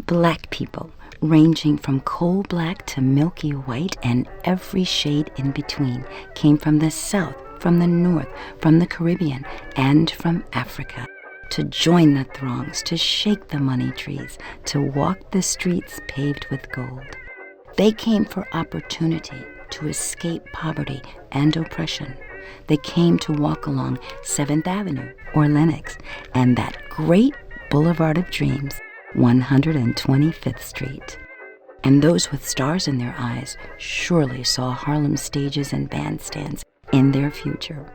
Black people, ranging from coal black to milky white and every shade in between, came from the South, from the North, from the Caribbean, and from Africa to join the throngs, to shake the money trees, to walk the streets paved with gold. They came for opportunity, to escape poverty and oppression. They came to walk along 7th Avenue or Lenox and that great Boulevard of Dreams, 125th Street. And those with stars in their eyes surely saw Harlem stages and bandstands in their future.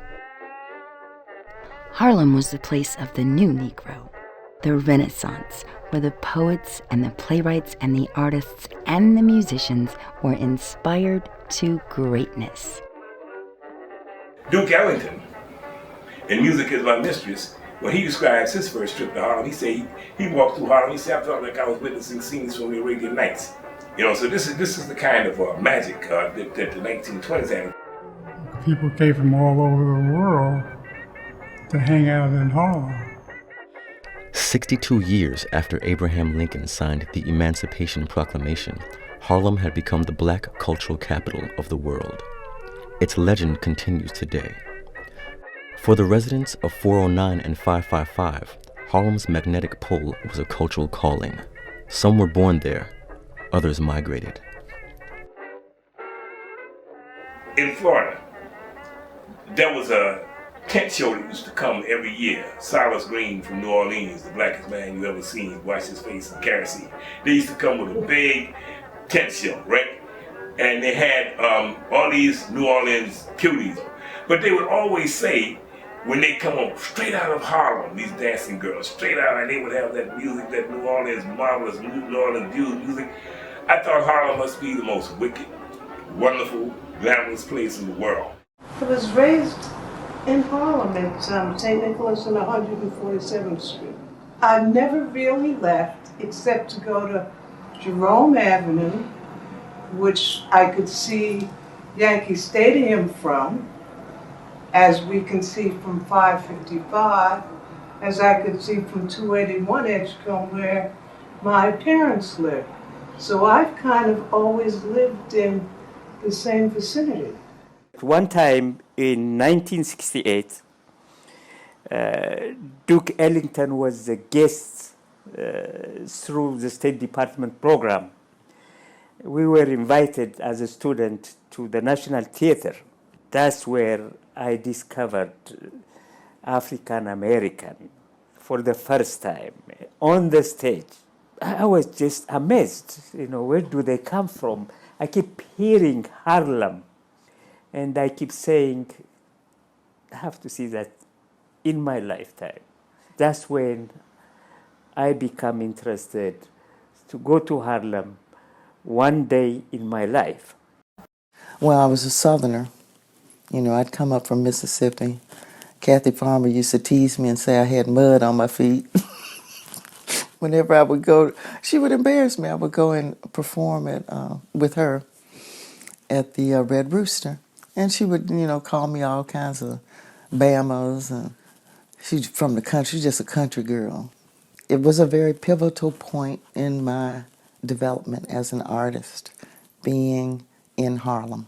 Harlem was the place of the new Negro, the Renaissance, where the poets and the playwrights and the artists and the musicians were inspired to greatness. Duke Ellington, in Music Is My Mistress, when he describes his first trip to Harlem, he said he walked through Harlem, he said, I felt like I was witnessing scenes from the Arabian Nights. So this is the kind of magic that the 1920s had. People came from all over the world to hang out in Harlem. 62 years after Abraham Lincoln signed the Emancipation Proclamation, Harlem had become the black cultural capital of the world. Its legend continues today. For the residents of 409 and 555, Harlem's magnetic pull was a cultural calling. Some were born there, others migrated. In Florida, there was a tent show that used to come every year. Silas Green from New Orleans, the blackest man you ever seen, wash his face in kerosene. They used to come with a big tent show, right? And they had all these New Orleans cuties. But they would always say, when they come up straight out of Harlem, these dancing girls, straight out, and they would have that music, that New Orleans, marvelous New Orleans blues music. I thought Harlem must be the most wicked, wonderful, glamorous place in the world. I was raised in Harlem at St. Nicholas and 147th Street. I never really left except to go to Jerome Avenue, which I could see Yankee Stadium from, as we can see from 555, as I could see from 281 Edgecombe, where my parents lived. So I've kind of always lived in the same vicinity. One time in 1968, Duke Ellington was a guest through the State Department program. We were invited as a student to the National Theater. That's where I discovered African American for the first time on the stage. I was just amazed, where do they come from? I keep hearing Harlem, and I keep saying, I have to see that in my lifetime. That's when I become interested to go to Harlem one day in my life. Well, I was a Southerner. I'd come up from Mississippi. Kathy Farmer used to tease me and say I had mud on my feet. Whenever I would go, she would embarrass me. I would go and perform with her at the Red Rooster. And she would, call me all kinds of Bamas. And she's from the country, just a country girl. It was a very pivotal point in my development as an artist, being in Harlem.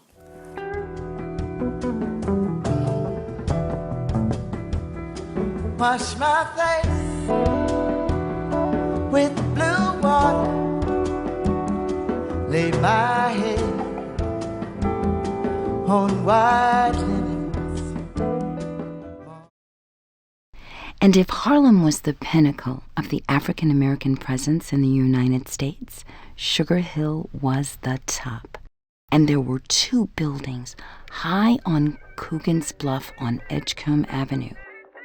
Wash my face with blue water, lay my head on white linens. And if Harlem was the pinnacle of the African American presence in the United States, Sugar Hill was the top. And there were two buildings high on Coogan's Bluff on Edgecombe Avenue.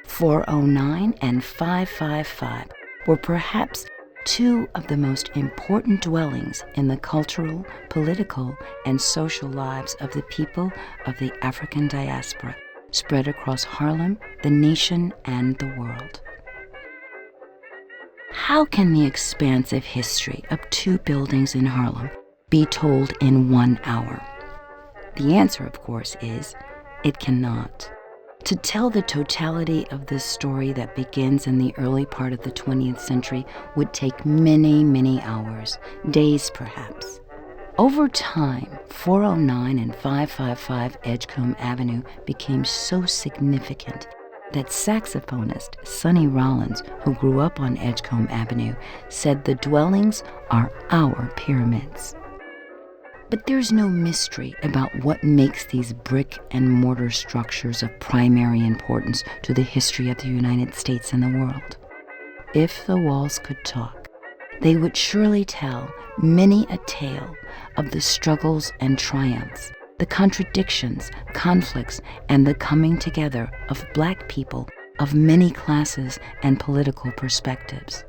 409 and 555 were perhaps two of the most important dwellings in the cultural, political, and social lives of the people of the African diaspora, spread across Harlem, the nation, and the world. How can the expansive history of two buildings in Harlem be told in 1 hour? The answer, of course, is it cannot. To tell the totality of this story that begins in the early part of the 20th century would take many, many hours, days perhaps. Over time, 409 and 555 Edgecombe Avenue became so significant that saxophonist Sonny Rollins, who grew up on Edgecombe Avenue, said the dwellings are our pyramids. But there's no mystery about what makes these brick and mortar structures of primary importance to the history of the United States and the world. If the walls could talk, they would surely tell many a tale of the struggles and triumphs, the contradictions, conflicts, and the coming together of Black people of many classes and political perspectives.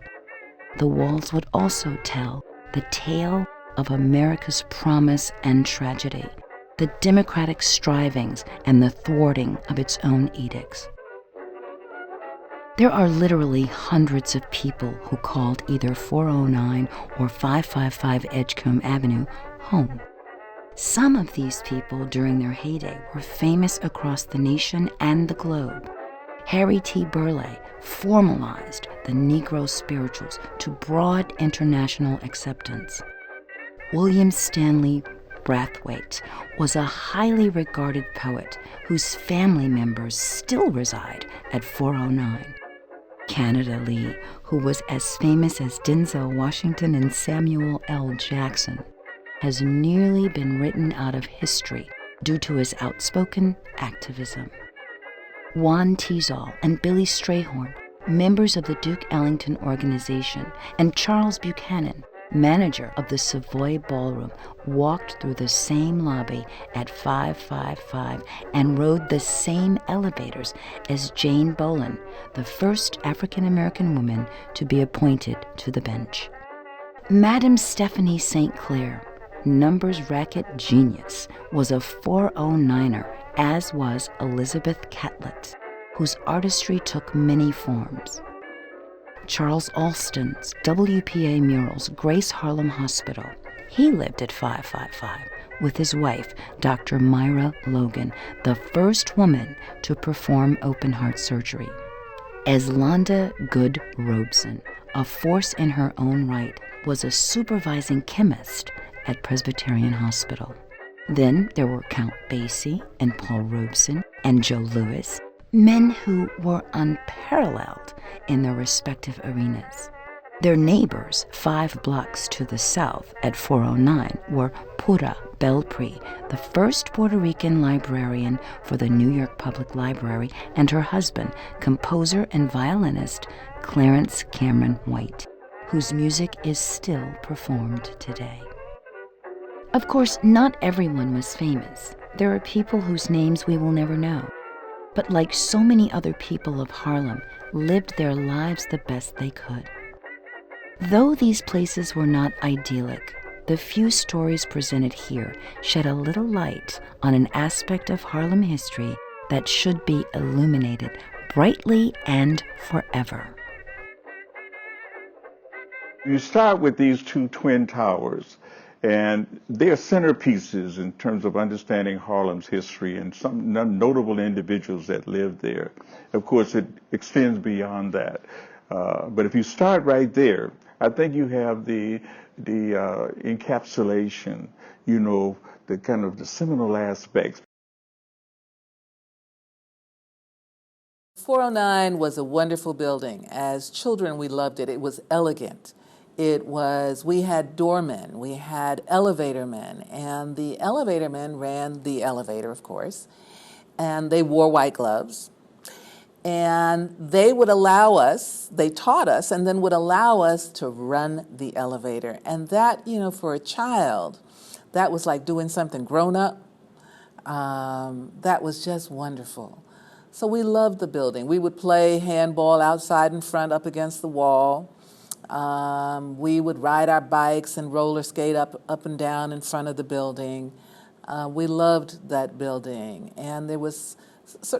The walls would also tell the tale of America's promise and tragedy, the democratic strivings and the thwarting of its own edicts. There are literally hundreds of people who called either 409 or 555 Edgecombe Avenue home. Some of these people during their heyday were famous across the nation and the globe. Harry T. Burleigh formalized the Negro spirituals to broad international acceptance. William Stanley Brathwaite was a highly regarded poet whose family members still reside at 409. Canada Lee, who was as famous as Denzel Washington and Samuel L. Jackson, has nearly been written out of history due to his outspoken activism. Juan Teasdale and Billy Strayhorn, members of the Duke Ellington Organization, and Charles Buchanan, manager of the Savoy Ballroom, walked through the same lobby at 555 and rode the same elevators as Jane Bolin, the first African-American woman to be appointed to the bench. Madame Stephanie St. Clair, numbers racket genius, was a 409er, as was Elizabeth Catlett, whose artistry took many forms. Charles Alston's WPA murals grace Harlem Hospital. He lived at 555 with his wife, Dr. Myra Logan, the first woman to perform open-heart surgery. Eslanda Good Robeson, a force in her own right, was a supervising chemist at Presbyterian Hospital. Then there were Count Basie and Paul Robeson and Joe Louis, men who were unparalleled in their respective arenas. Their neighbors 5 blocks to the south at 409 were Pura Belpre, the first Puerto Rican librarian for the New York Public Library, and her husband, composer and violinist Clarence Cameron White, whose music is still performed today. Of course, not everyone was famous. There are people whose names we will never know, but like so many other people of Harlem, lived their lives the best they could. Though these places were not idyllic, the few stories presented here shed a little light on an aspect of Harlem history that should be illuminated brightly and forever. You start with these 2 twin towers, and they're centerpieces in terms of understanding Harlem's history and some notable individuals that lived there. Of course, it extends beyond that. But if you start right there, I think you have the encapsulation, the kind of the seminal aspects. 409 was a wonderful building. As children, we loved it. It was elegant. We had doormen, we had elevator men, and the elevator men ran the elevator, of course, and they wore white gloves. And they would allow us, they taught us, and then would allow us to run the elevator. And that, for a child, that was like doing something grown up. That was just wonderful. So we loved the building. We would play handball outside in front up against the wall. We would ride our bikes and roller skate up and down in front of the building. We loved that building. And there was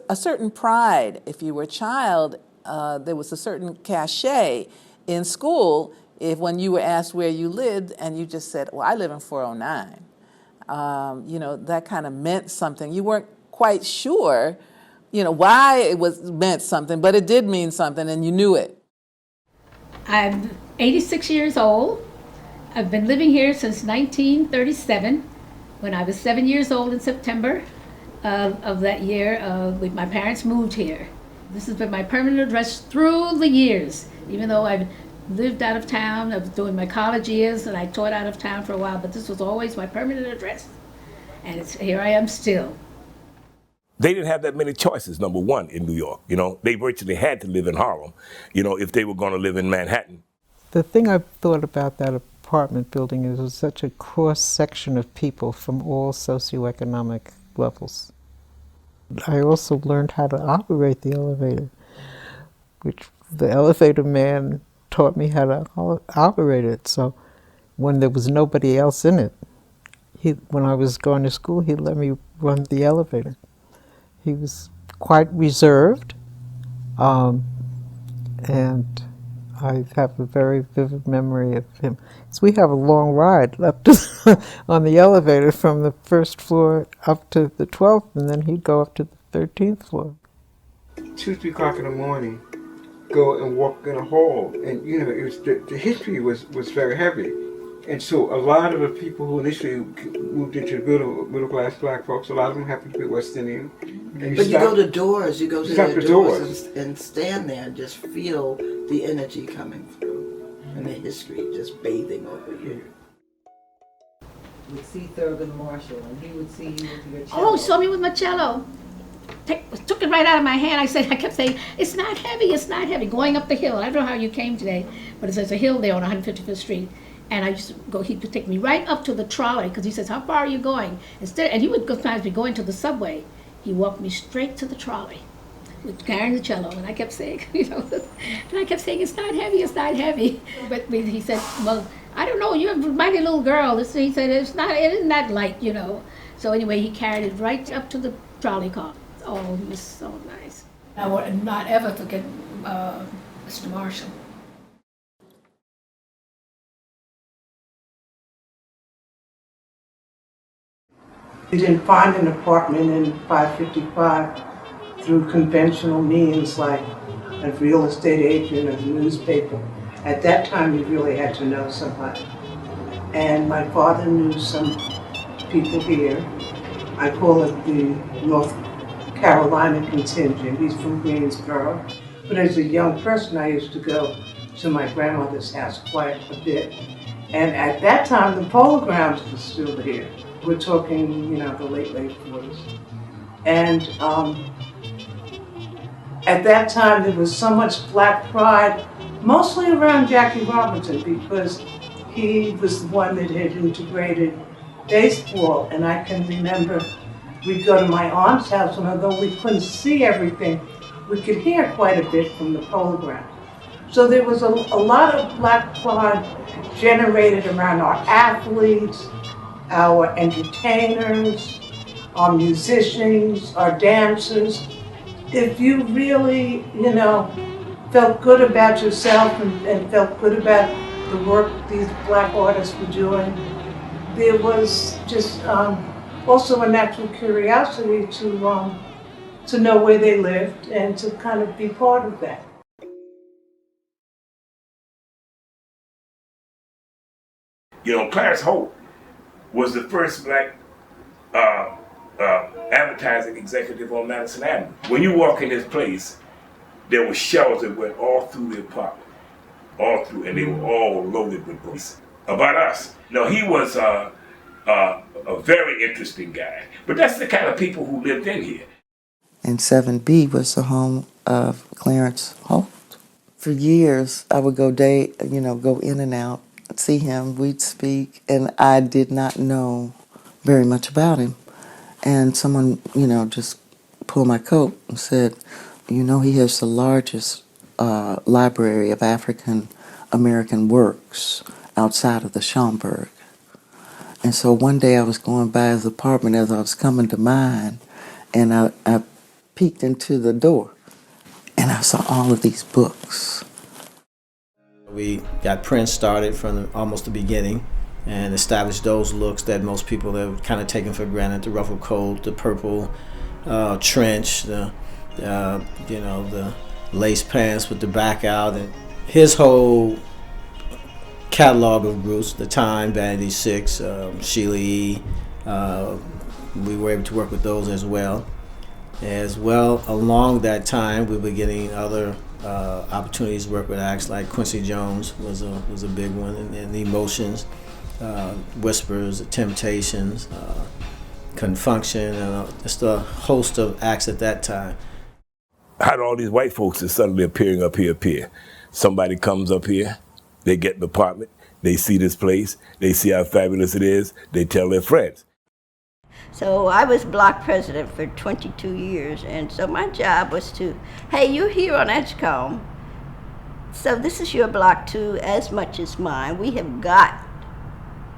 a certain pride. If you were a child, there was a certain cachet in school when you were asked where you lived and you just said, well, I live in 409. That kind of meant something. You weren't quite sure why it meant something, but it did mean something, and you knew it. I'm 86 years old. I've been living here since 1937. When I was 7 years old in September of that year, my parents moved here. This has been my permanent address through the years, even though I've lived out of town. I was doing my college years and I taught out of town for a while, but this was always my permanent address. And here I am still. They didn't have that many choices, number one, in New York. They virtually had to live in Harlem, if they were going to live in Manhattan. The thing I thought about that apartment building is it was such a cross-section of people from all socioeconomic levels. I also learned how to operate the elevator, which the elevator man taught me how to operate it. So when there was nobody else in it, when I was going to school, he let me run the elevator. He was quite reserved, and I have a very vivid memory of him. So we have a long ride up to on the elevator from the first floor up to the 12th, and then he'd go up to the 13th floor. 2, 3 o'clock in the morning, go and walk in a hall, and it was the history was very heavy, and so a lot of the people who initially moved into middle class black folks, a lot of them happened to be West Indian. And you go to doors, you go to the doors and stand there and just feel the energy coming through and the history just bathing over you. You would see Thurgood Marshall, and he would see you with your cello. Oh, saw me with my cello. Took it right out of my hand. I kept saying, it's not heavy, going up the hill. I don't know how you came today, but there's a hill there on 155th Street. And I used to go, he would take me right up to the trolley, because he says, how far are you going? And he would sometimes be going to the subway. He walked me straight to the trolley with carrying the cello, and I kept saying, it's not heavy. But he said, well, I don't know, you're a mighty little girl. He said, it isn't that light, So anyway, he carried it right up to the trolley car. Oh, he was so nice. I would not ever forget Mr. Marshall. You didn't find an apartment in 555 through conventional means like a real estate agent or a newspaper. At that time, you really had to know somebody. And my father knew some people here. I call it the North Carolina contingent. He's from Greensboro. But as a young person, I used to go to my grandmother's house quite a bit. And at that time, the polo grounds were still here. We're talking, the late 40s. And at that time, there was so much black pride, mostly around Jackie Robinson, because he was the one that had integrated baseball. And I can remember we'd go to my aunt's house, and although we couldn't see everything, we could hear quite a bit from the polo ground. So there was a lot of black pride generated around our athletes, our entertainers, our musicians, our dancers. If you really, felt good about yourself and felt good about the work these black artists were doing, there was just also a natural curiosity to know where they lived and to kind of be part of that. Clarence Holt was the first black advertising executive on Madison Avenue. When you walk in his place, there were shelves that went all through the apartment, and they were all loaded with books about us. He was a very interesting guy, but that's the kind of people who lived in here. And 7B was the home of Clarence Holt. For years, I would go in and out, see him, we'd speak, and I did not know very much about him. And someone, just pulled my coat and said, he has the largest library of African American works outside of the Schomburg. And so one day I was going by his apartment as I was coming to mine, and I peeked into the door, and I saw all of these books. We got Prince started from almost the beginning and established those looks that most people have kind of taken for granted, the ruffled coat, the purple trench, the you know, the lace pants with the back out, and his whole catalog of groups, The Time, Vanity Six, Sheila E. We were able to work with those as well. Along that time, we were getting other opportunities to work with acts like Quincy Jones was a big one, and the Emotions, Whispers, The Temptations, Confunction, and just a host of acts at that time. How do all these white folks that suddenly appearing up here appear? Somebody comes up here, they get an apartment, they see this place, they see how fabulous it is, they tell their friends. So I was block president for 22 years, and so my job was to, hey, you're here on Edgecombe, so this is your block too, as much as mine. We have got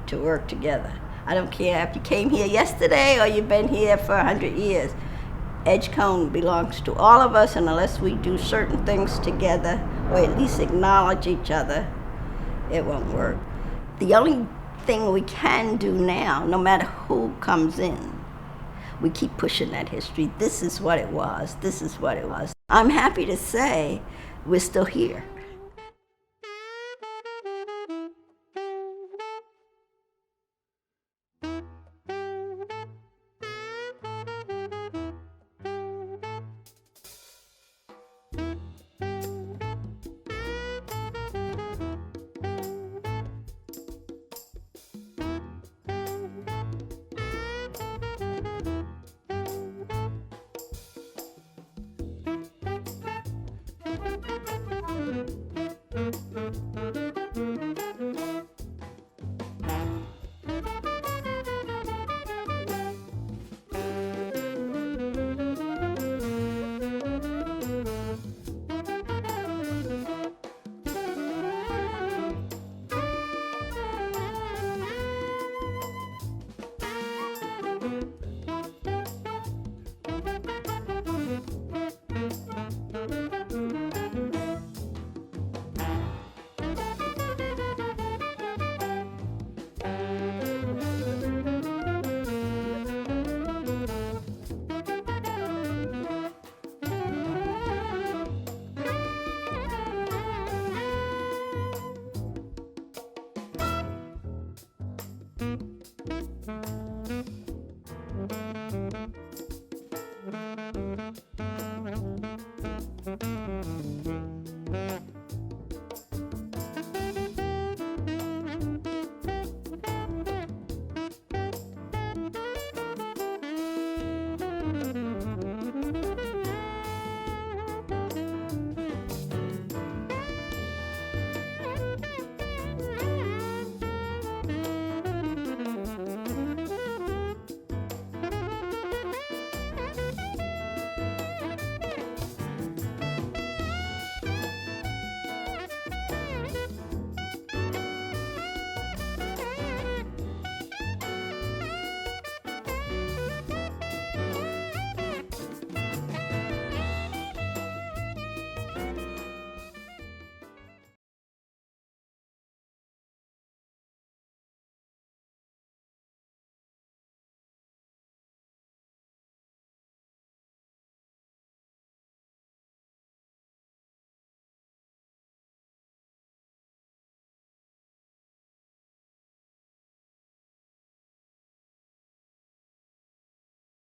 to work together. I don't care if you came here yesterday or you've been here for 100 years. Edgecombe belongs to all of us, and unless we do certain things together, or at least acknowledge each other, it won't work. The only thing we can do now, no matter who comes in, we keep pushing that history. This is what it was. This is what it was. I'm happy to say we're still here.